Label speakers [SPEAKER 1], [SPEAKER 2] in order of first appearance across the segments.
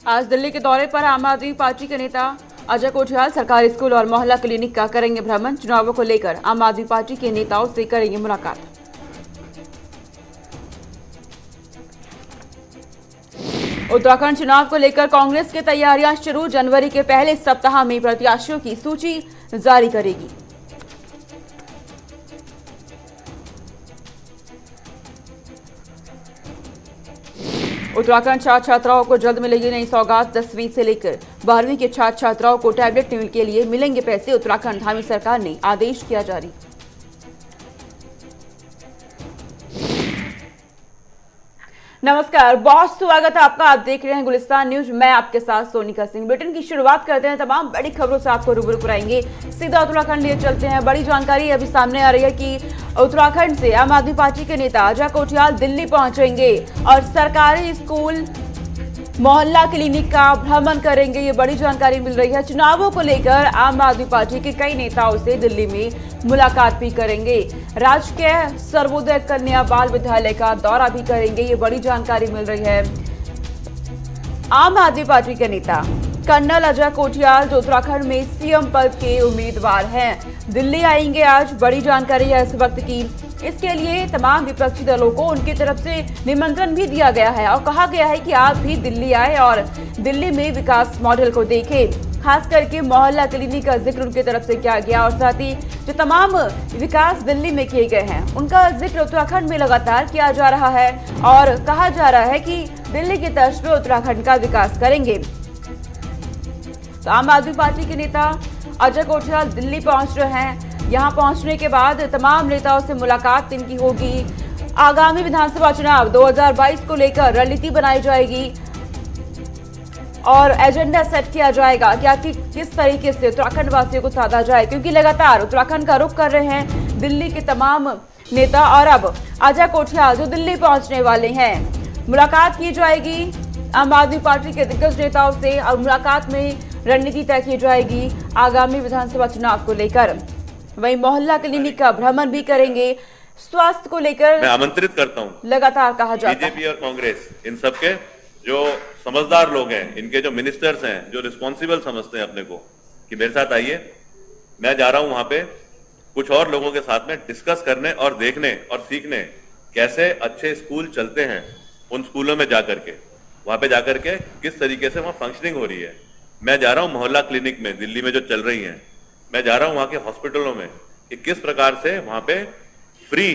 [SPEAKER 1] आज दिल्ली के दौरे पर आम आदमी पार्टी के नेता अजय कोठियाल सरकारी स्कूल और मोहल्ला क्लिनिक का करेंगे भ्रमण। चुनावों को लेकर आम आदमी पार्टी के नेताओं से करेंगे मुलाकात। उत्तराखंड चुनाव को लेकर कांग्रेस की तैयारियां शुरू। जनवरी के पहले सप्ताह में प्रत्याशियों की सूची जारी करेगी। उत्तराखंड छात्र छात्राओं को जल्द मिलेगी नई सौगात। 10वीं से लेकर 12वीं के छात्र छात्राओं को टैबलेट के लिए मिलेंगे पैसे। उत्तराखंड धामी सरकार ने आदेश किया जारी। नमस्कार, बहुत स्वागत है आपका। आप देख रहे हैं गुलिस्तान न्यूज। मैं आपके साथ सोनिका सिंह। बुलेटिन की शुरुआत करते हैं। तमाम बड़ी खबरों से आपको रूबरू कराएंगे। सीधा उत्तराखंड लिए चलते हैं। बड़ी जानकारी अभी सामने आ रही है कि उत्तराखंड से आम आदमी पार्टी के नेता अजय कोठियाल दिल्ली पहुंचेंगे और सरकारी स्कूल मोहल्ला क्लिनिक का भ्रमण करेंगे। ये बड़ी जानकारी मिल रही है। चुनावों को लेकर आम आदमी पार्टी के कई नेताओं से दिल्ली में मुलाकात भी करेंगे। राजकीय सर्वोदय कन्या बाल विद्यालय का दौरा भी करेंगे। ये बड़ी जानकारी मिल रही है। आम आदमी पार्टी के नेता कर्नल अजय कोठियाल जो उत्तराखंड में सीएम पद के उम्मीदवार हैं, दिल्ली आएंगे आज। बड़ी जानकारी है इस वक्त की। इसके लिए तमाम विपक्षी दलों को उनकी तरफ से निमंत्रण भी दिया गया है और कहा गया है कि आप भी दिल्ली आए और दिल्ली में विकास मॉडल को देखें। खास करके मोहल्ला क्लिनिक का जिक्र उनकी तरफ से किया गया और साथ ही जो तमाम विकास दिल्ली में किए गए हैं उनका जिक्र उत्तराखंड में लगातार किया जा रहा है और कहा जा रहा है कि दिल्ली की तर्ज पे उत्तराखंड का विकास करेंगे। तो आम आदमी पार्टी के नेता अजय कोठियाल दिल्ली पहुंच रहे हैं। यहां पहुंचने के बाद तमाम नेताओं से मुलाकात इनकी होगी। आगामी विधानसभा चुनाव 2022 को लेकर रणनीति बनाई जाएगी और एजेंडा सेट किया जाएगा कि आखिर किस तरीके से उत्तराखंड वासियों को साधा जाए, क्योंकि लगातार उत्तराखंड का रुख कर रहे हैं दिल्ली के तमाम नेता। और अब अजय कोठियाल जो दिल्ली पहुंचने वाले हैं, मुलाकात की जाएगी आम आदमी पार्टी के दिग्गज नेताओं से और मुलाकात में रणनीति तय की जाएगी आगामी विधानसभा चुनाव को लेकर। वहीं मोहल्ला क्लिनिक का भ्रमण भी करेंगे। स्वास्थ्य को लेकर
[SPEAKER 2] मैं आमंत्रित करता हूं
[SPEAKER 1] लगातार कहा जाता है
[SPEAKER 2] बीजेपी और कांग्रेस, इन सबके जो समझदार लोग हैं, इनके जो मिनिस्टर्स हैं, जो रिस्पॉन्सिबल समझते हैं अपने को, कि मेरे साथ आइए। मैं जा रहा हूं वहां पे कुछ और लोगों के साथ में डिस्कस करने और देखने और सीखने कैसे अच्छे स्कूल चलते हैं। उन स्कूलों में जाकर के, वहां पे जाकर के किस तरीके से वहां फंक्शनिंग हो रही है। मैं जा रहा हूं मोहल्ला क्लिनिक में, दिल्ली में जो चल रही हैं। मैं जा रहा हूं वहां के हॉस्पिटलों में कि किस प्रकार से वहां पे फ्री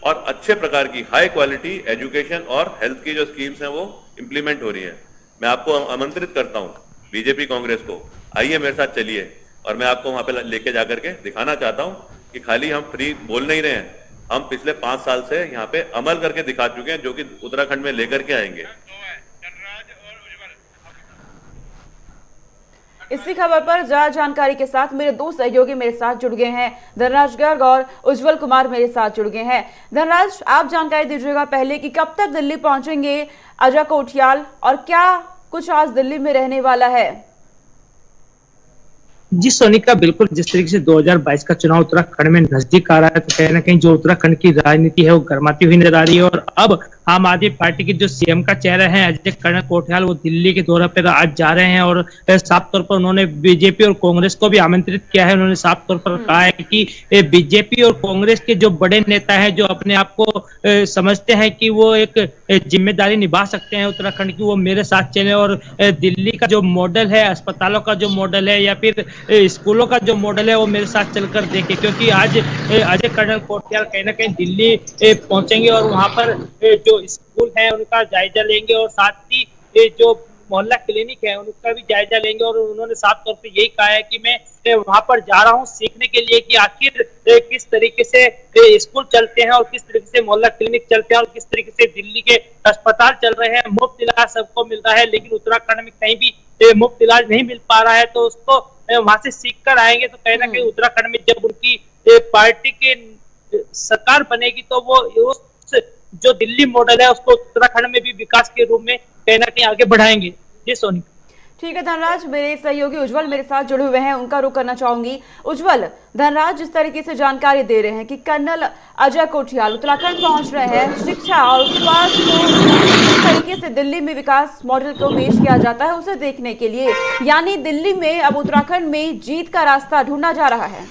[SPEAKER 2] और अच्छे प्रकार की हाई क्वालिटी एजुकेशन और हेल्थ की जो स्कीम्स हैं वो इंप्लीमेंट हो रही हैं। मैं आपको आमंत्रित करता हूं, बीजेपी कांग्रेस को, आइए मेरे साथ चलिए और मैं आपको वहां पे लेके जाकर के दिखाना चाहता हूं कि खाली हम फ्री बोल नहीं रहे हैं, हम पिछले 5 साल से यहाँ पे अमल करके दिखा चुके हैं, जो कि उत्तराखंड में लेकर के आएंगे।
[SPEAKER 1] इसी खबर पर ज्यादा जानकारी के साथ मेरे दो सहयोगी मेरे साथ जुड़ गए हैं। धनराज गर्ग और उज्जवल कुमार मेरे साथ जुड़ गए हैं। धनराज, आप जानकारी दीजिएगा पहले कि कब तक दिल्ली पहुंचेंगे अजय कोठियाल और क्या कुछ आज दिल्ली में रहने वाला है?
[SPEAKER 3] जी सोनिका, बिल्कुल जिस तरीके से 2022 का चुनाव उत्तराखंड में नजदीक आ रहा है, तो कहीं ना कहीं जो उत्तराखंड की राजनीति है वो गर्माती हुई नजर आ रही है। और अब आम आदमी पार्टी के जो सीएम का चेहरा है अजय कर्नल कोठियाल, वो दिल्ली के दौरे पर आज जा रहे हैं और साफ तौर पर उन्होंने बीजेपी और कांग्रेस को भी आमंत्रित किया है। उन्होंने साफ तौर पर कहा है कि बीजेपी और कांग्रेस के जो बड़े नेता है, जो अपने आप को समझते हैं कि वो एक जिम्मेदारी निभा सकते हैं उत्तराखंड की, वो मेरे साथ चले और दिल्ली का जो मॉडल है, अस्पतालों का जो मॉडल है या फिर स्कूलों का जो मॉडल है वो मेरे साथ चलकर देखे। क्योंकि आज अजय कर्नल कोठियाल कहीं ना कहीं दिल्ली पहुंचेंगे और वहां पर जो स्कूल है उनका जायजा लेंगे और साथ ही जो मोहल्ला क्लिनिक है उनका भी जायजा लेंगे। और उन्होंने साफ तौर पे यही कहा है कि मैं वहां पर जा रहा हूं सीखने के लिए कि आखिर किस तरीके से स्कूल चलते हैं और किस तरीके से मोहल्ला क्लिनिक चलते हैं और किस तरीके से दिल्ली के अस्पताल चल रहे हैं। मुफ्त इलाज सबको मिल रहा है, लेकिन उत्तराखंड में कहीं भी मुफ्त इलाज नहीं मिल पा रहा है। तो उसको वहां से सीख कर आएंगे तो कहीं ना कहीं उत्तराखंड में जब उनकी पार्टी की सरकार बनेगी तो वो जो दिल्ली मॉडल है उसको उत्तराखंड में भी विकास के रूप में कहीं ना कहीं आगे बढ़ाएंगे। जी सोनी।
[SPEAKER 1] ठीक है धनराज, मेरे सहयोगी उज्जवल मेरे साथ जुड़े हुए हैं, उनका रुख करना चाहूंगी। उज्जवल, धनराज जिस तरीके से जानकारी दे रहे हैं कि कर्नल अजय कोठियाल उत्तराखंड पहुंच रहे हैं, शिक्षा और स्वास्थ्य को किस तरीके से दिल्ली में विकास मॉडल को पेश किया जाता है उसे देखने के लिए, यानी दिल्ली में अब उत्तराखंड में जीत का रास्ता ढूंढा जा रहा है।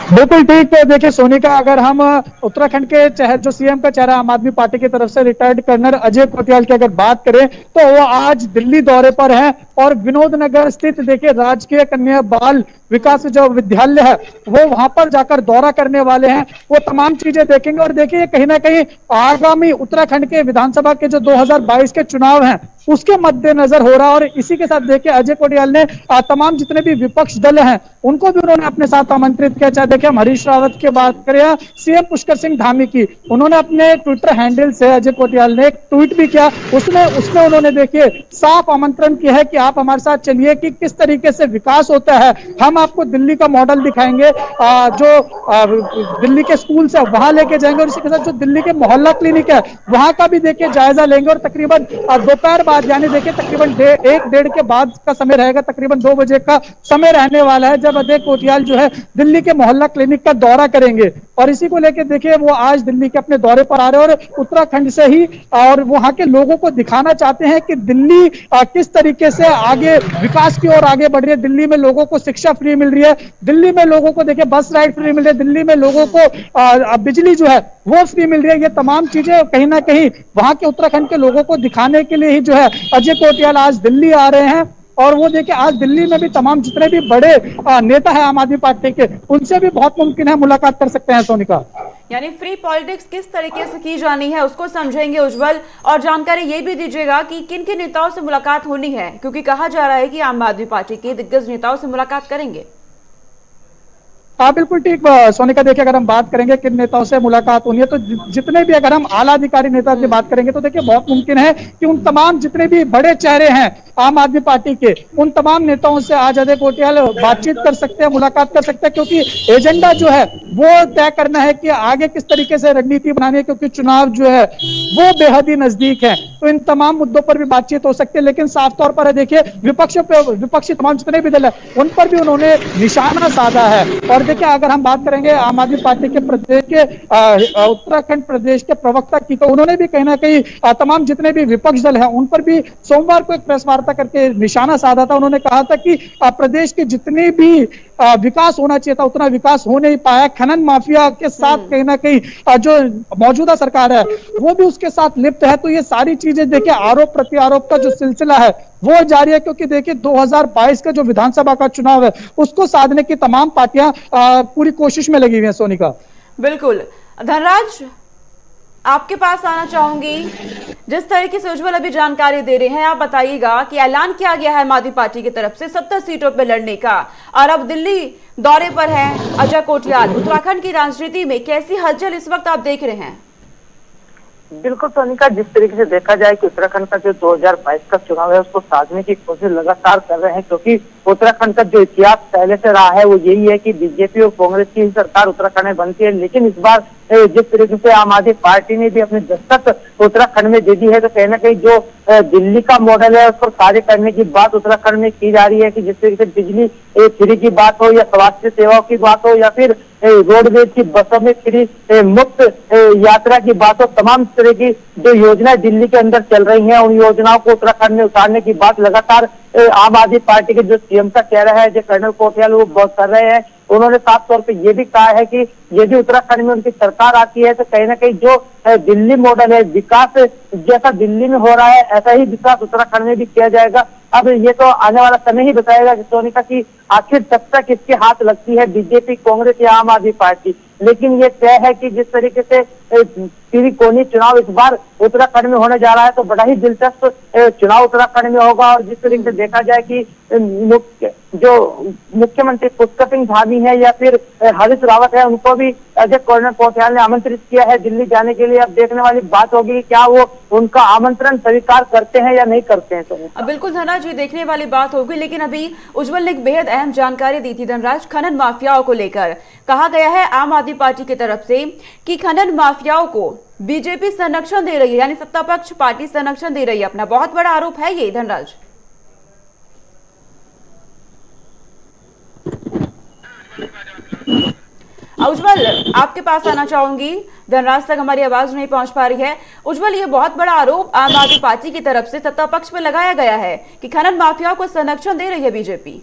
[SPEAKER 4] बिल्कुल ठीक है। देखिए सोनिका, अगर हम उत्तराखंड के जो सीएम का चेहरा आम आदमी पार्टी की तरफ से रिटायर्ड कर्नल अजय कोठियाल की अगर बात करें तो वो आज दिल्ली दौरे पर हैं और विनोद नगर स्थित देखिए राजकीय कन्या बाल विकास जो विद्यालय है वो वहां पर जाकर दौरा करने वाले हैं। वो तमाम चीजें देखेंगे और देखिए कहीं ना कहीं आगामी उत्तराखंड के विधानसभा के जो 2022 के चुनाव हैं उसके मद्देनजर हो रहा है। और इसी के साथ देखिए अजय कोठियाल ने तमाम जितने भी विपक्ष दल हैं उनको भी उन्होंने अपने साथ आमंत्रित किया। चाहे देखिए हम हरीश रावत की बात करें या सीएम पुष्कर सिंह धामी की, उन्होंने अपने ट्विटर हैंडल से अजय कोठियाल ने एक ट्वीट भी किया, उसमें उन्होंने देखिए साफ आमंत्रण किया है कि आप हमारे साथ चलिए कि किस तरीके से विकास होता है, हम आपको दिल्ली का मॉडल दिखाएंगे, जो दिल्ली के स्कूल से वहां लेके जाएंगे और इसी के साथ जो दिल्ली के मोहल्ला क्लिनिक है वहां का भी देखिए जायजा लेंगे। और तकरीबन दोपहर बाद यानी देखिए तकरीबन 1-1:30 के बाद का समय रहेगा, तकरीबन 2 बजे का समय रहने वाला है जब अजय कोठियाल जो है दिल्ली के मोहल्ला क्लिनिक का दौरा करेंगे। और इसी को लेकर देखिए वो आज दिल्ली के अपने दौरे पर आ रहे हैं और उत्तराखंड से ही और वहां के लोगों को दिखाना चाहते हैं कि दिल्ली किस तरीके से आगे विकास की ओर आगे बढ़ रही है। दिल्ली में लोगों को शिक्षा फ्री मिल रही है, दिल्ली में लोगों को देखिए बस राइड फ्री मिल रही है, दिल्ली में लोगों को बिजली जो है वो फ्री मिल रही है। ये तमाम चीजें कहीं ना कहीं वहां के उत्तराखंड के लोगों को दिखाने के लिए ही जो है अजय कोठियाल आज दिल्ली आ रहे हैं। और वो देखिए आज दिल्ली में भी तमाम जितने भी बड़े नेता है आम आदमी पार्टी के उनसे भी बहुत मुमकिन है मुलाकात कर सकते हैं सोनिका।
[SPEAKER 1] यानी फ्री पॉलिटिक्स किस तरीके से की जानी है उसको समझेंगे उज्जवल, और जानकारी ये भी दीजिएगा कि किन किन नेताओं से मुलाकात होनी है, क्योंकि कहा जा रहा है कि आम आदमी पार्टी के दिग्गज नेताओं से मुलाकात करेंगे।
[SPEAKER 4] हाँ बिल्कुल ठीक सोनिका, देखिए अगर हम बात करेंगे किन नेताओं से मुलाकात होनी है तो जितने भी अगर हम आला अधिकारी नेता की बात करेंगे तो देखिए बहुत मुमकिन है कि उन तमाम जितने भी बड़े चेहरे हैं आम आदमी पार्टी के उन तमाम नेताओं से आज अजय कोठियाल बातचीत कर सकते हैं, मुलाकात कर सकते हैं, क्योंकि एजेंडा जो है वो तय करना है कि आगे किस तरीके से रणनीति बनानी है, क्योंकि चुनाव जो है वो बेहद ही नजदीक है। तो इन तमाम मुद्दों पर भी बातचीत हो सकती है। लेकिन साफ तौर पर देखिए विपक्षी तमाम जितने भी दल है उन पर भी उन्होंने निशाना साधा है। और देखिए अगर हम बात करेंगे आम आदमी पार्टी के प्रदेश के उत्तराखंड प्रदेश के प्रवक्ता की, तो उन्होंने भी कहीं ना कहीं तमाम जितने भी विपक्ष दल हैं उन पर भी सोमवार को एक प्रेस वार्ता करके निशाना साधा था। उन्होंने कहा था कि प्रदेश की जितनी भी विकास होना चाहिए था उतना विकास हो नहीं पाया, खनन माफिया के साथ कहीं ना कहीं जो मौजूदा सरकार है वो भी उसके साथ लिप्त है। तो ये सारी चीजें देखिए आरोप प्रत्यारोप का जो सिलसिला है वो जारी है, क्योंकि देखिए 2022 का जो विधानसभा का चुनाव है उसको साधने की तमाम पार्टियां पूरी कोशिश में लगी हुई हैं सोनिका।
[SPEAKER 1] बिल्कुल धनराज, आपके पास आना चाहूंगी, जिस तरीके से उज्जवल अभी जानकारी दे रहे हैं आप बताइएगा कि ऐलान किया गया है आम आदमी पार्टी की तरफ से 70 सीटों पर लड़ने का, और अब दिल्ली दौरे पर है अजय कोठियाल। उत्तराखंड की राजनीति में कैसी हलचल इस वक्त आप देख रहे हैं?
[SPEAKER 5] बिल्कुल सोनिका, जिस तरीके से देखा जाए कि उत्तराखंड का जो 2022 का चुनाव है उसको साधने की कोशिश लगातार कर रहे हैं, क्योंकि उत्तराखंड का जो इतिहास पहले से रहा है वो यही है कि बीजेपी और कांग्रेस की सरकार उत्तराखंड में बनती है। लेकिन इस बार जिस तरीके से आम आदमी पार्टी ने भी अपनी दस्तक उत्तराखंड में दे दी है, तो कहीं ना कहीं जो दिल्ली का मॉडल है उस पर कार्य करने की बात उत्तराखंड में की जा रही है कि जिस तरीके से बिजली फ्री की बात हो या स्वास्थ्य सेवाओं की बात हो या फिर रोडवेज की बसों में फ्री मुफ्त यात्रा की बात हो, तमाम तरह की जो योजनाएं दिल्ली के अंदर चल रही हैं उन योजनाओं को उत्तराखंड में उतारने की बात लगातार आम आदमी पार्टी के जो सीएम का चेहरा है जो कर्नल कोठियाल वो बहुत कर रहे हैं। उन्होंने साफ तौर पे ये भी कहा है कि यदि उत्तराखंड में उनकी सरकार आती है तो कहीं ना कहीं जो दिल्ली मॉडल है, विकास जैसा दिल्ली में हो रहा है ऐसा ही विकास उत्तराखंड में भी किया जाएगा। अब ये तो आने वाला समय ही बताएगा सोनिका की आखिर तक किसके हाथ लगती है, बीजेपी, कांग्रेस या आम आदमी पार्टी। लेकिन ये तय है कि जिस तरीके से त्रिकोणीय चुनाव इस बार उत्तराखंड में होने जा रहा है तो बड़ा ही दिलचस्प चुनाव उत्तराखंड में होगा। और जिस तरीके से देखा जाए कि जो मुख्यमंत्री पुष्कर सिंह धामी है या फिर हरीश रावत है उनको भी अजय कर्नल कोठियाल ने आमंत्रित किया है दिल्ली जाने के लिए। अब देखने वाली बात होगी क्या वो उनका आमंत्रण स्वीकार करते हैं या नहीं करते हैं। तो
[SPEAKER 1] बिल्कुल धनराज, ये देखने वाली बात होगी। लेकिन अभी उज्जवल ने एक बेहद अहम जानकारी दी थी धनराज, खनन माफियाओं को लेकर कहा गया है आम आदमी पार्टी की तरफ से कि खनन माफियाओं को बीजेपी संरक्षण दे रही है, यानी सत्ता पक्ष पार्टी संरक्षण दे रही है अपना। बहुत बड़ा आरोप है ये धनराज। उज्जवल, आपके पास आना चाहूंगी। धनराज तक हमारी आवाज नहीं पहुंच पा रही है। उज्जवल, ये बहुत बड़ा आरोप आम आदमी पार्टी की तरफ से सत्ता पक्ष में लगाया गया है कि खनन माफियाओं को संरक्षण दे रही है बीजेपी।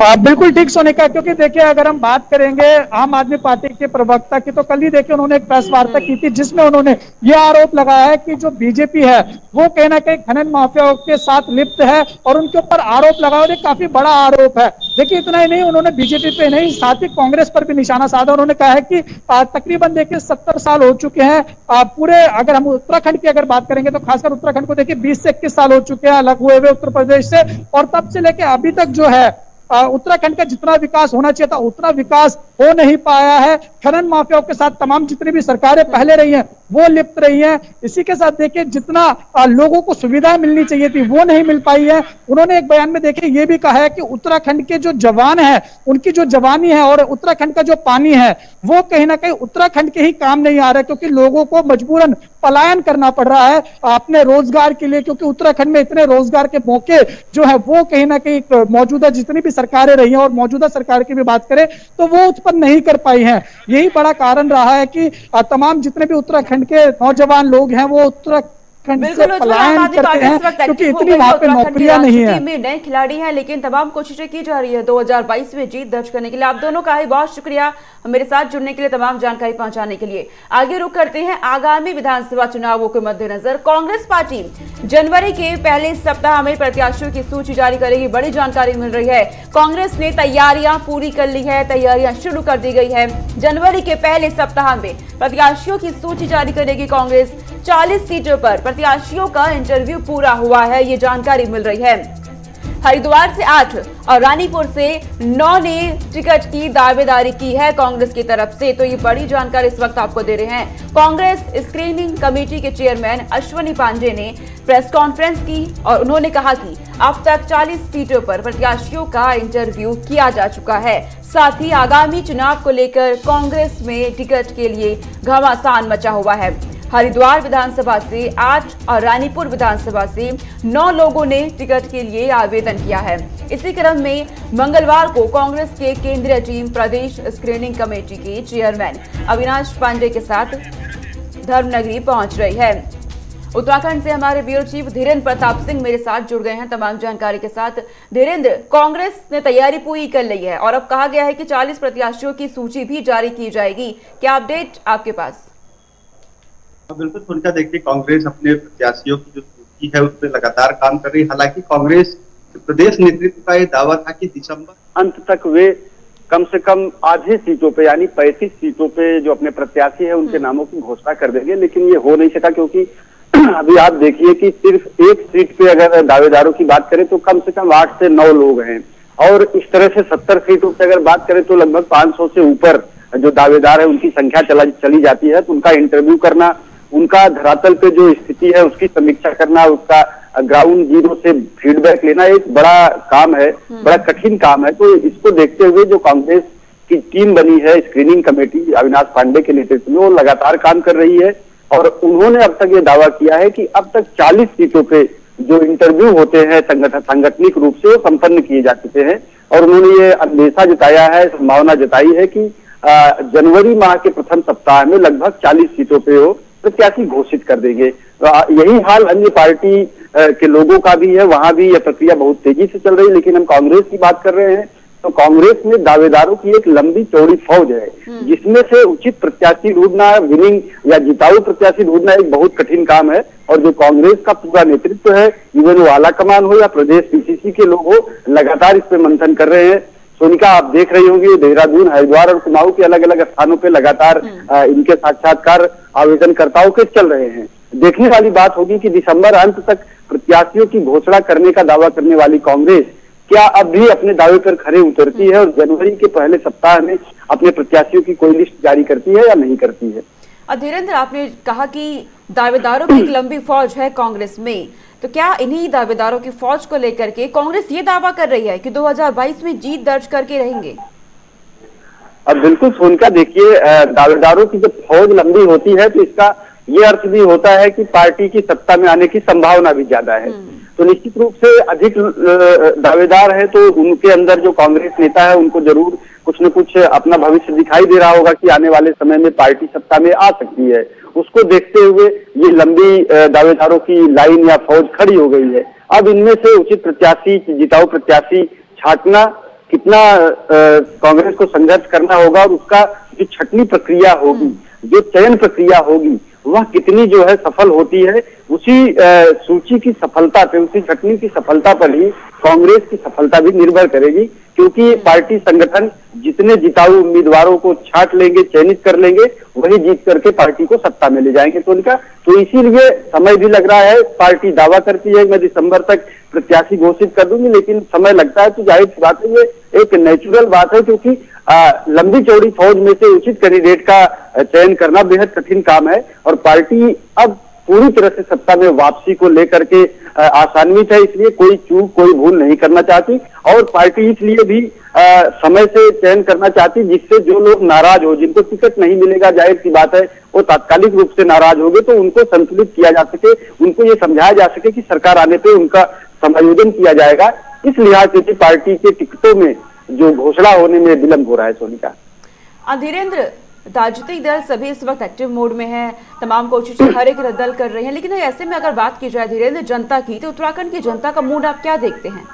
[SPEAKER 4] बिल्कुल ठीक सोनिका, क्योंकि देखिए अगर हम बात करेंगे आम आदमी पार्टी के प्रवक्ता की, तो कल ही देखिए उन्होंने एक प्रेस वार्ता की थी जिसमें उन्होंने ये आरोप लगाया है कि जो बीजेपी है वो कहीं ना कहीं खनन माफियाओं के साथ लिप्त है और उनके ऊपर आरोप लगाया, और काफी बड़ा आरोप है। देखिए इतना ही नहीं, उन्होंने बीजेपी पे नहीं साथ ही कांग्रेस पर भी निशाना साधा। उन्होंने कहा है कि तकरीबन देखिए 70 साल हो चुके हैं पूरे, अगर हम उत्तराखंड की अगर बात करेंगे तो खासकर उत्तराखंड को देखिए 20 से 21 साल हो चुके हैं अलग हुए उत्तर प्रदेश से, और तब से लेके अभी तक जो है उत्तराखंड का जितना विकास होना चाहिए था उतना विकास हो नहीं पाया है। खनन माफियाओं के साथ तमाम जितनी भी सरकारें पहले रही हैं वो लिप्त रही हैं। इसी के साथ देखिए जितना लोगों को सुविधाएं मिलनी चाहिए थी वो नहीं मिल पाई है। उन्होंने एक बयान में देखिए ये भी कहा है कि उत्तराखंड के जो जवान हैं उनकी जो जवानी है और उत्तराखंड का जो पानी है वो कहीं ना कहीं उत्तराखंड के ही काम नहीं आ रहा है, क्योंकि लोगों को मजबूरन पलायन करना पड़ रहा है अपने रोजगार के लिए, क्योंकि उत्तराखंड में इतने रोजगार के मौके जो है वो कहीं ना कहीं मौजूदा जितनी भी सरकारें रही हैं और मौजूदा सरकार की भी बात करें तो वो उत्पन्न नहीं कर पाई हैं। यही बड़ा कारण रहा है कि तमाम जितने भी उत्तराखंड के नौजवान लोग हैं वो उत्तराखंड से पलायन करते हैं, क्योंकि इतनी वहां पे नौकरियां नहीं है।
[SPEAKER 1] में नए खिलाड़ी हैं, लेकिन तमाम कोशिशें की जा रही है 2022 में जीत दर्ज करने के लिए। आप दोनों का ही बहुत शुक्रिया मेरे साथ जुड़ने के लिए, तमाम जानकारी पहुंचाने के लिए। आगे रुक करते हैं आगामी विधानसभा चुनावों के मद्देनजर कांग्रेस पार्टी जनवरी के पहले सप्ताह में प्रत्याशियों की सूची जारी करेगी। बड़ी जानकारी मिल रही है, कांग्रेस ने तैयारियां पूरी कर ली है, तैयारियां शुरू कर दी गई है। जनवरी के पहले सप्ताह में प्रत्याशियों की सूची जारी करेगी कांग्रेस। 40 सीटों पर प्रत्याशियों का इंटरव्यू पूरा हुआ है, ये जानकारी मिल रही है। हरिद्वार से 8 और रानीपुर से 9 ने टिकट की दावेदारी की है कांग्रेस की तरफ से। तो ये बड़ी जानकारी इस वक्त आपको दे रहे हैं। कांग्रेस स्क्रीनिंग कमेटी के चेयरमैन अश्वनी पांडे ने प्रेस कॉन्फ्रेंस की और उन्होंने कहा कि अब तक 40 सीटों पर प्रत्याशियों का इंटरव्यू किया जा चुका है। साथ ही आगामी चुनाव को लेकर कांग्रेस में टिकट के लिए घमासान मचा हुआ है। हरिद्वार विधानसभा से 8 और रानीपुर विधानसभा से 9 लोगों ने टिकट के लिए आवेदन किया है। इसी क्रम में मंगलवार को कांग्रेस के केंद्रीय टीम प्रदेश स्क्रीनिंग कमेटी के चेयरमैन अविनाश पांडे के साथ धर्मनगरी पहुंच रही है। उत्तराखंड से हमारे ब्यूरो चीफ धीरेन्द्र प्रताप सिंह मेरे साथ जुड़ गए हैं तमाम जानकारी के साथ। धीरेन्द्र, कांग्रेस ने तैयारी पूरी कर ली है और अब कहा गया है कि 40 प्रत्याशियों की सूची भी जारी की जाएगी, क्या अपडेट आपके पास?
[SPEAKER 6] बिल्कुल सुनकर देखिए, कांग्रेस अपने प्रत्याशियों की जो सूची है उस पर लगातार काम कर रही है। हालांकि कांग्रेस प्रदेश नेतृत्व का ये दावा था कि दिसंबर अंत तक वे कम से कम आधे सीटों पे यानी 35 सीटों पे जो अपने प्रत्याशी है उनके नामों की घोषणा कर देंगे, लेकिन ये हो नहीं सका, क्योंकि अभी आप देखिए कि सिर्फ एक सीट पे अगर दावेदारों की बात करें तो कम से कम 8 से 9 लोग हैं, और इस तरह से 70 सीटों पे अगर बात करें तो लगभग 500 से ऊपर जो दावेदार है उनकी संख्या चली जाती है। तो उनका इंटरव्यू करना, उनका धरातल पे जो स्थिति है उसकी समीक्षा करना, उसका ग्राउंड जीरो से फीडबैक लेना एक बड़ा काम है, बड़ा कठिन काम है। तो इसको देखते हुए जो कांग्रेस की टीम बनी है स्क्रीनिंग कमेटी अविनाश पांडे के नेतृत्व में, वो लगातार काम कर रही है और उन्होंने अब तक ये दावा किया है कि अब तक 40 सीटों पे जो इंटरव्यू होते हैं सांगठनिक रूप से वो संपन्न किए जा चुके हैं। और उन्होंने ये अंदेशा जताया है, संभावना जताई है कि जनवरी माह के प्रथम सप्ताह में लगभग 40 सीटों पे वो प्रत्याशी घोषित कर देंगे। यही हाल अन्य पार्टी के लोगों का भी है, वहां भी यह प्रक्रिया बहुत तेजी से चल रही है। लेकिन हम कांग्रेस की बात कर रहे हैं तो कांग्रेस में दावेदारों की एक लंबी चौड़ी फौज है, जिसमें से उचित प्रत्याशी ढूंढना, विनिंग या जिताऊ प्रत्याशी ढूंढना एक बहुत कठिन काम है। और जो कांग्रेस का पूरा नेतृत्व है, इवन वो आला कमान हो या प्रदेश पीसीसी के लोग हो, लगातार इस पे मंथन कर रहे हैं। सोनिका, आप देख रही होंगी देहरादून, हरिद्वार और कुमाऊं के अलग अलग स्थानों पे लगातार इनके साक्षात्कार आवेदनकर्ताओं के चल रहे हैं। देखने वाली बात होगी कि दिसंबर अंत तक प्रत्याशियों की घोषणा करने का दावा करने वाली कांग्रेस क्या अब भी अपने दावे पर खरे उतरती है और जनवरी के पहले सप्ताह में अपने प्रत्याशियों की कोई लिस्ट जारी करती है या नहीं करती है।
[SPEAKER 1] धीरेन्द्र, आपने कहा कि दावेदारों की एक लंबी फौज है कांग्रेस में, तो क्या इन्हीं दावेदारों की फौज को लेकर के कांग्रेस ये दावा कर रही है कि 2022 में जीत दर्ज करके रहेंगे?
[SPEAKER 6] अब बिल्कुल सोनिका, देखिए दावेदारों की जब फौज लंबी होती है तो इसका ये अर्थ भी होता है कि पार्टी की सत्ता में आने की संभावना भी ज्यादा है। तो निश्चित रूप से अधिक दावेदार है तो उनके अंदर जो कांग्रेस नेता है उनको जरूर
[SPEAKER 7] कुछ न कुछ अपना भविष्य दिखाई दे रहा होगा कि आने वाले समय में पार्टी सत्ता में आ सकती है। उसको देखते हुए ये लंबी दावेदारों की लाइन या फौज खड़ी हो गई है। अब इनमें से उचित प्रत्याशी, जिताऊ प्रत्याशी छांटना, कितना कांग्रेस को संघर्ष करना होगा और उसका जो छटनी प्रक्रिया होगी, जो चयन प्रक्रिया होगी, वह कितनी जो है सफल होती है, उसी सूची की सफलता पे, उसी छटनी की सफलता पर ही कांग्रेस की सफलता भी निर्भर करेगी। क्योंकि पार्टी संगठन जितने जिताऊ उम्मीदवारों को छांट लेंगे, चयनित कर लेंगे, वही जीत करके पार्टी को सत्ता में ले जाएंगे। तो इसीलिए समय भी लग रहा है। पार्टी दावा करती है मैं दिसंबर तक प्रत्याशी घोषित कर दूंगी, लेकिन समय लगता है। तो जाहिर सी बात है, ये एक नेचुरल बात है, क्योंकि लंबी चौड़ी फौज में से उचित कैंडिडेट का चयन करना बेहद कठिन काम है। और पार्टी अब पूरी तरह से सत्ता में वापसी को लेकर के आसान्वित है, इसलिए कोई चूक, कोई भूल नहीं करना चाहती। और पार्टी इसलिए भी समय से चयन करना चाहती, जिससे जो लोग नाराज हो, जिनको टिकट नहीं मिलेगा, जाहिर सी बात है वो तात्कालिक रूप से नाराज हो गए, तो उनको संतुलित किया जा सके, उनको ये समझाया जा सके कि सरकार आने पे उनका समायोजन किया जाएगा। इस लिहाज से पार्टी के टिकटों में जो घोषणा होने में विलंब हो रहा है। सोनिका,
[SPEAKER 1] धीरेन्द्र, राजनीतिक दल सभी इस वक्त एक्टिव मोड में हैं, तमाम कोशिशें हर एक दल कर रहे हैं, लेकिन ऐसे में अगर बात की जाए धीरेन्द्र जनता की, तो उत्तराखंड की जनता का मूड आप क्या देखते हैं?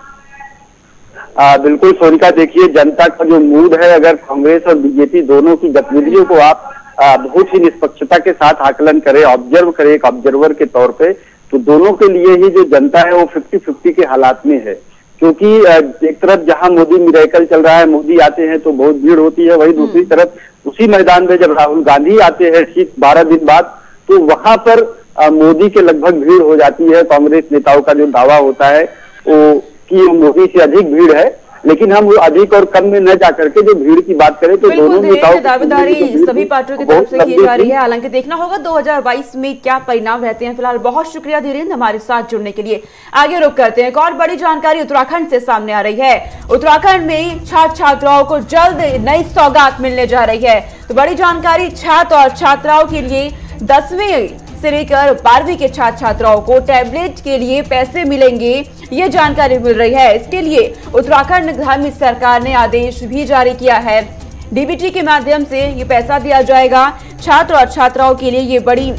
[SPEAKER 7] बिल्कुल सोनिका, देखिए जनता का जो मूड है, अगर कांग्रेस और बीजेपी दोनों की गतिविधियों को आप बहुत ही निष्पक्षता के साथ आकलन करें, ऑब्जर्व करें एक ऑब्जर्वर के तौर पे, तो दोनों के लिए ही जो जनता है वो 50-50 के हालात में है। क्योंकि एक तरफ जहां मोदी मिरेकल चल रहा है, मोदी आते हैं तो बहुत भीड़ होती है, वही दूसरी तरफ उसी मैदान में जब राहुल गांधी आते हैं ठीक 12 दिन बाद, तो वहां पर मोदी के लगभग भीड़ हो जाती है। कांग्रेस नेताओं का जो दावा होता है वो कि मोदी से अधिक भीड़ है, लेकिन हम अधिक और कम में न जाकर के जो भीड़ की बात करें तो दोनों नेताओं
[SPEAKER 1] दावेदारी सभी पार्टियों की तरफ से की जा रही है। हालांकि देखना होगा 2022 में क्या परिणाम रहते हैं। फिलहाल बहुत शुक्रिया धीरेन्द्र हमारे साथ जुड़ने के लिए। आगे रुक करते हैं, एक और बड़ी जानकारी उत्तराखंड से सामने आ रही है। उत्तराखंड में छात्र छात्राओं को जल्द नई सौगात मिलने जा रही है। तो बड़ी जानकारी, छात्र और छात्राओं के लिए 10वीं से लेकर 12वीं के छात्र छात्राओं को टैबलेट के लिए पैसे मिलेंगे, ये जानकारी मिल रही है। इसके लिए उत्तराखंड धार्मिक सरकार ने आदेश भी जारी किया है। डीबीटी के माध्यम से ये पैसा दिया जाएगा। छात्र और छात्राओं के लिए ये बड़ी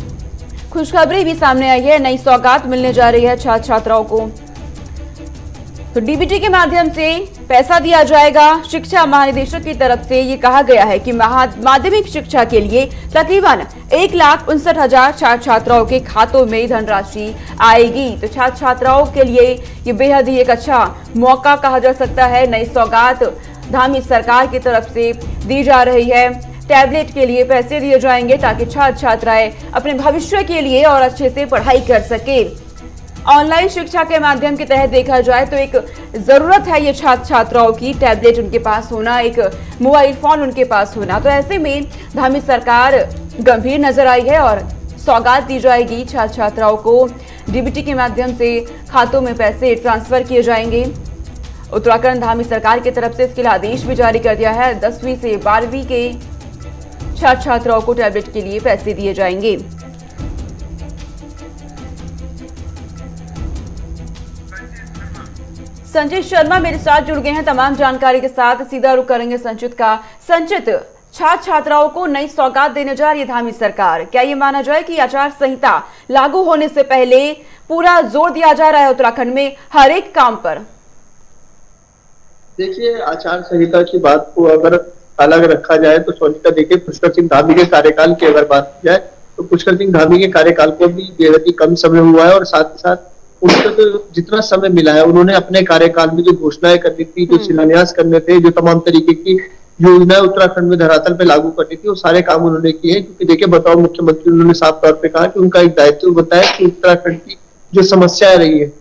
[SPEAKER 1] खुशखबरी भी सामने आई है, नई सौगात मिलने जा रही है छात्र छात्राओं को। तो डीबीटी के माध्यम से पैसा दिया जाएगा। शिक्षा महानिदेशक की तरफ से ये कहा गया है कि माध्यमिक शिक्षा के लिए तकरीबन 1,59,000 छात्र छात्राओं के खातों में धनराशि आएगी। तो छात्र छात्राओं के लिए ये बेहद ही एक अच्छा मौका कहा जा सकता है। नई सौगात धामी सरकार की तरफ से दी जा रही है। टैबलेट के लिए पैसे दिए जाएंगे ताकि छात्र छात्राएं अपने भविष्य के लिए और अच्छे से पढ़ाई कर सके। ऑनलाइन शिक्षा के माध्यम के तहत देखा जाए तो एक जरूरत है ये छात्र छात्राओं की, टैबलेट उनके पास होना, एक मोबाइल फोन उनके पास होना। तो ऐसे में धामी सरकार गंभीर नजर आई है और सौगात दी जाएगी छात्र छात्राओं को। डीबीटी के माध्यम से खातों में पैसे ट्रांसफर किए जाएंगे। उत्तराखंड धामी सरकार की तरफ से इसके लिए आदेश भी जारी कर दिया है। 10वीं से 12वीं के छात्र छात्राओं को टैबलेट के लिए पैसे दिए जाएंगे। संचित शर्मा मेरे साथ जुड़ गए हैं तमाम जानकारी के साथ। सीधा रुख करेंगे संचित का। संचित, छात्र छात्राओं को नई सौगात देने जा रही है धामी सरकार, क्या ये माना जाए कि आचार संहिता लागू होने से पहले पूरा जोर दिया जा रहा है उत्तराखंड में हर एक काम पर?
[SPEAKER 6] देखिए, आचार संहिता की बात को अगर अलग रखा जाए तो सोनिका, देखिए पुष्कर सिंह धामी के कार्यकाल की अगर बात की जाए तो पुष्कर सिंह धामी के कार्यकाल को भी बेहद ही कम समय हुआ है और साथ ही साथ उनको तो जितना समय मिला है उन्होंने अपने कार्यकाल में जो घोषणाएं करनी थी, जो शिलान्यास करने थे, जो तमाम तरीके की योजनाएं उत्तराखंड में धरातल पे लागू करनी थी, वो सारे काम उन्होंने किए हैं। क्योंकि देखिए, बताओ मुख्यमंत्री उन्होंने साफ तौर पे कहा कि उनका एक दायित्व बताया कि उत्तराखंड की जो समस्याएं रही है,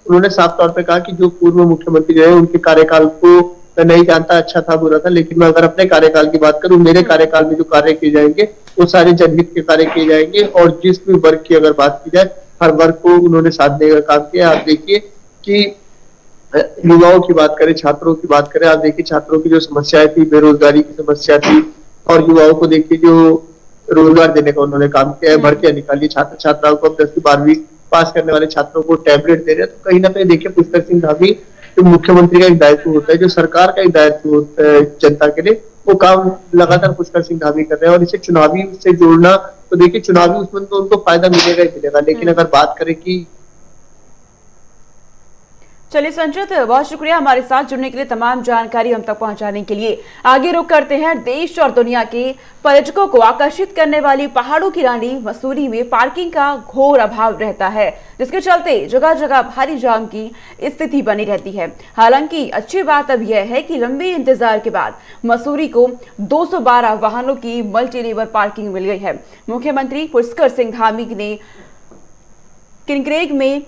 [SPEAKER 6] उन्होंने साफ तौर पे कहा कि जो पूर्व मुख्यमंत्री रहे उनके कार्यकाल को मैं नहीं जानता अच्छा था बुरा था, लेकिन मैं अगर अपने कार्यकाल की बात करूं, मेरे कार्यकाल में जो कार्य किए जाएंगे वो सारे जनहित के कार्य किए जाएंगे। और जिस भी वर्ग की अगर बात की जाए, हर वर्ग को उन्होंने साथ देने का काम किया। आप देखिए कि युवाओं की बात करें, छात्रों की बात करें, आप देखिए छात्रों की जो समस्याएं थी, बेरोजगारी की समस्या थी, और युवाओं को देखिए जो रोजगार देने का उन्होंने काम किया है, भर्तियां निकाली, छात्र छात्राओं को 10वीं 12वीं पास करने वाले छात्रों को टैबलेट दे रहे हैं। तो कहीं ना कहीं देखिए पुष्कर सिंह धामी जो मुख्यमंत्री का एक दायित्व होता है, जो सरकार का एक दायित्व होता है जनता के लिए, वो काम लगातार पुष्कर सिंह धामी कर रहे हैं। और इसे चुनावी से जोड़ना, तो देखिए चुनावी उसमें तो उनको फायदा मिलेगा ही मिलेगा, लेकिन अगर बात करें कि
[SPEAKER 1] चलिए संचित, बहुत शुक्रिया हमारे साथ जुड़ने के लिए, तमाम जानकारी हम तक पहुंचाने के लिए। आगे रुख करते हैं, देश और दुनिया के पर्यटकों को आकर्षित करने वाली पहाड़ों की रानी मसूरी में पार्किंग का घोर अभाव रहता है, जिसके चलते जगह जगह भारी जाम की स्थिति बनी रहती है। हालांकि अच्छी बात अब यह है कि लंबे इंतजार के बाद मसूरी को 212 वाहनों की मल्टी लेवल पार्किंग मिल गई है। मुख्यमंत्री पुष्कर सिंह धामी ने किनक्रेग में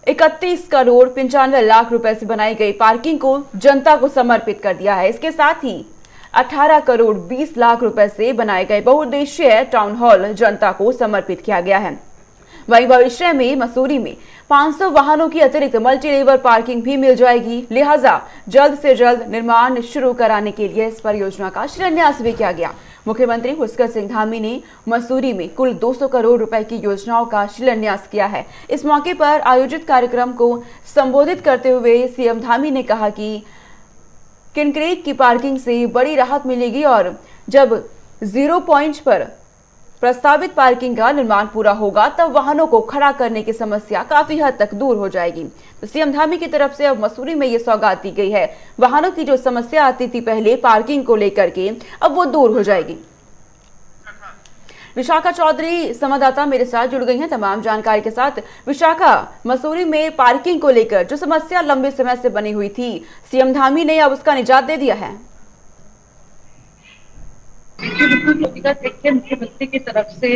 [SPEAKER 1] 31 करोड़ 95 लाख रुपए से बनाई गई पार्किंग को जनता को समर्पित कर दिया है। इसके साथ ही 18 करोड़ 20 लाख रुपए से बनाए गए बहुउद्देशीय टाउन हॉल जनता को समर्पित किया गया है। वहीं भविष्य में मसूरी में 500 वाहनों की अतिरिक्त मल्टी लेवल पार्किंग भी मिल जाएगी, लिहाजा जल्द से जल्द निर्माण शुरू कराने के लिए इस परियोजना का शिलान्यास भी किया गया। मुख्यमंत्री पुष्कर सिंह धामी ने मसूरी में कुल 200 करोड़ रुपए की योजनाओं का शिलान्यास किया है। इस मौके पर आयोजित कार्यक्रम को संबोधित करते हुए सीएम धामी ने कहा कि किनक्रेग की पार्किंग से बड़ी राहत मिलेगी और जब 0 पॉइंट पर प्रस्तावित पार्किंग का निर्माण पूरा होगा तब वाहनों को खड़ा करने की समस्या काफी हद तक दूर हो जाएगी। तो सीएम धामी की तरफ से अब मसूरी में ये सौगात दी गई है। वाहनों की जो समस्या आती थी पहले पार्किंग को लेकर के, अब वो दूर हो जाएगी। विशाखा चौधरी संवाददाता मेरे साथ जुड़ गई हैं तमाम जानकारी के साथ। विशाखा, मसूरी में पार्किंग को लेकर जो समस्या लंबे समय से बनी हुई थी, सीएम धामी ने अब उसका निजात दे दिया है।
[SPEAKER 5] देखिए, मुख्यमंत्री की तरफ से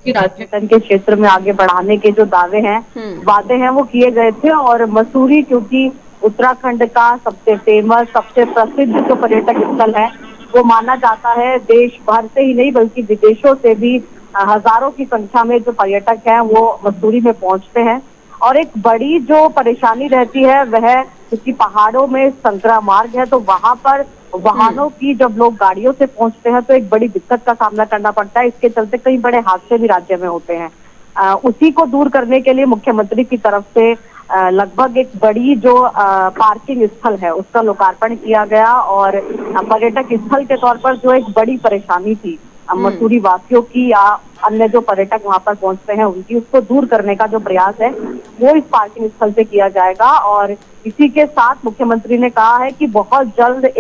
[SPEAKER 5] राजनीति के क्षेत्र में आगे बढ़ाने के जो दावे हैं, वादे हैं, वो किए गए थे। और मसूरी क्योंकि उत्तराखंड का सबसे फेमस, सबसे प्रसिद्ध जो पर्यटक स्थल है, वो माना जाता है। देश भर से ही नहीं बल्कि विदेशों से भी हजारों की संख्या में जो पर्यटक हैं वो मसूरी में पहुंचते हैं। और एक बड़ी जो परेशानी रहती है वह, क्योंकि पहाड़ों में संकरा मार्ग है, तो वहां पर वाहनों की जब लोग गाड़ियों से पहुंचते हैं तो एक बड़ी दिक्कत का सामना करना पड़ता है। इसके चलते कई बड़े हादसे भी राज्य में होते हैं। उसी को दूर करने के लिए मुख्यमंत्री की तरफ से लगभग एक बड़ी जो पार्किंग स्थल है उसका लोकार्पण किया गया। और पर्यटक स्थल के तौर पर जो एक बड़ी परेशानी थी मसूरी वासियों की या अन्य जो पर्यटक वहां पर पहुंचते हैं उनकी, उसको दूर करने का जो प्रयास है वो इस पार्किंग स्थल से किया जाएगा। और इसी के साथ मुख्यमंत्री ने कहा है कि बहुत जल्द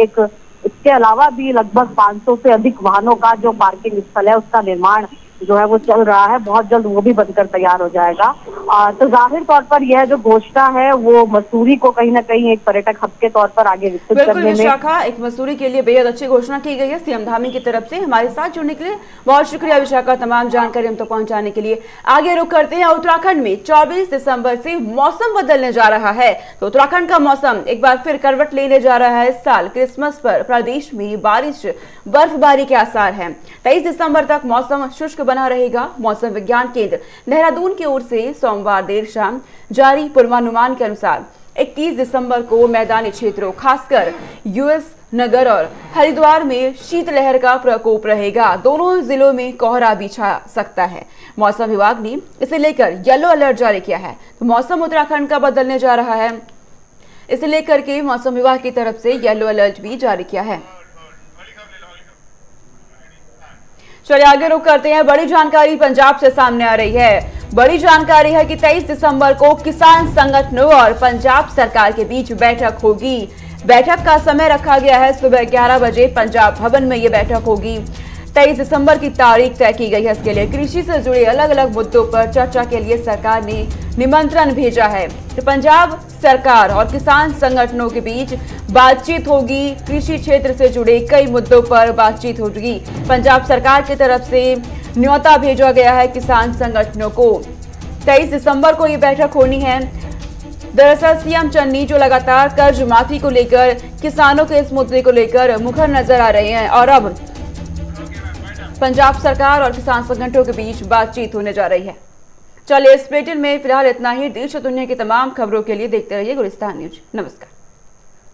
[SPEAKER 5] इसके अलावा भी लगभग 500 से अधिक वाहनों का जो पार्किंग स्थल है उसका निर्माण जो है वो चल रहा है, बहुत जल्द वो भी बनकर तैयार हो जाएगा। तो जाहिर तौर पर यह जो घोषणा है वो मसूरी को कहीं ना कहीं एक पर्यटक हब के तौर पर आगे विकसित करने में।
[SPEAKER 1] विशाखा, एक मसूरी के लिए बेहद अच्छी घोषणा की गई है सीएम धामी की तरफ से। हमारे साथ जुड़ने के लिए बहुत शुक्रिया विशाखा, तमाम जानकारी हम तक पहुंचाने के लिए। आगे रुख करते हैं, उत्तराखंड में 24 दिसंबर से मौसम बदलने जा रहा है। तो उत्तराखंड का मौसम एक बार फिर करवट लेने जा रहा है। इस साल क्रिसमस पर प्रदेश में बारिश, बर्फबारी के आसार हैं। 23 दिसंबर तक मौसम शुष्क बना रहेगा। मौसम विज्ञान केंद्र देहरादून की ओर से सोमवार देर शाम जारी पूर्वानुमान के अनुसार 21 दिसंबर को मैदानी क्षेत्रों खासकर यूएस नगर और हरिद्वार में शीतलहर का प्रकोप रहेगा। दोनों जिलों में कोहरा भी छा सकता है। मौसम विभाग ने इसे लेकर येलो अलर्ट जारी किया है। तो मौसम उत्तराखंड का बदलने जा रहा है, इसे लेकर के मौसम विभाग की तरफ से येलो अलर्ट भी जारी किया है। चलिए आगे रुख करते हैं, बड़ी जानकारी पंजाब से सामने आ रही है। बड़ी जानकारी है कि 23 दिसंबर को किसान संगठनों और पंजाब सरकार के बीच बैठक होगी। बैठक का समय रखा गया है सुबह 11 बजे पंजाब भवन में ये बैठक होगी। 23 दिसंबर की तारीख तय की गई है। इसके लिए कृषि से जुड़े अलग अलग मुद्दों पर चर्चा के लिए सरकार ने निमंत्रण भेजा है। तो पंजाब सरकार और किसान संगठनों के बीच बातचीत होगी। कृषि क्षेत्र से जुड़े कई मुद्दों पर बातचीत होगी। पंजाब सरकार की तरफ से न्योता भेजा गया है किसान संगठनों को। 23 दिसंबर को ये बैठक होनी है। दरअसल सीएम चन्नी जो लगातार कर्ज माफी को लेकर, किसानों के इस मुद्दे को लेकर मुखर नजर आ रहे हैं और अब पंजाब सरकार और किसान संगठनों के बीच बातचीत होने जा रही है। चलिए इस बुलेटिन में फिलहाल इतना ही। देश और दुनिया की तमाम खबरों के लिए देखते रहिए गुलिस्तान न्यूज। नमस्कार।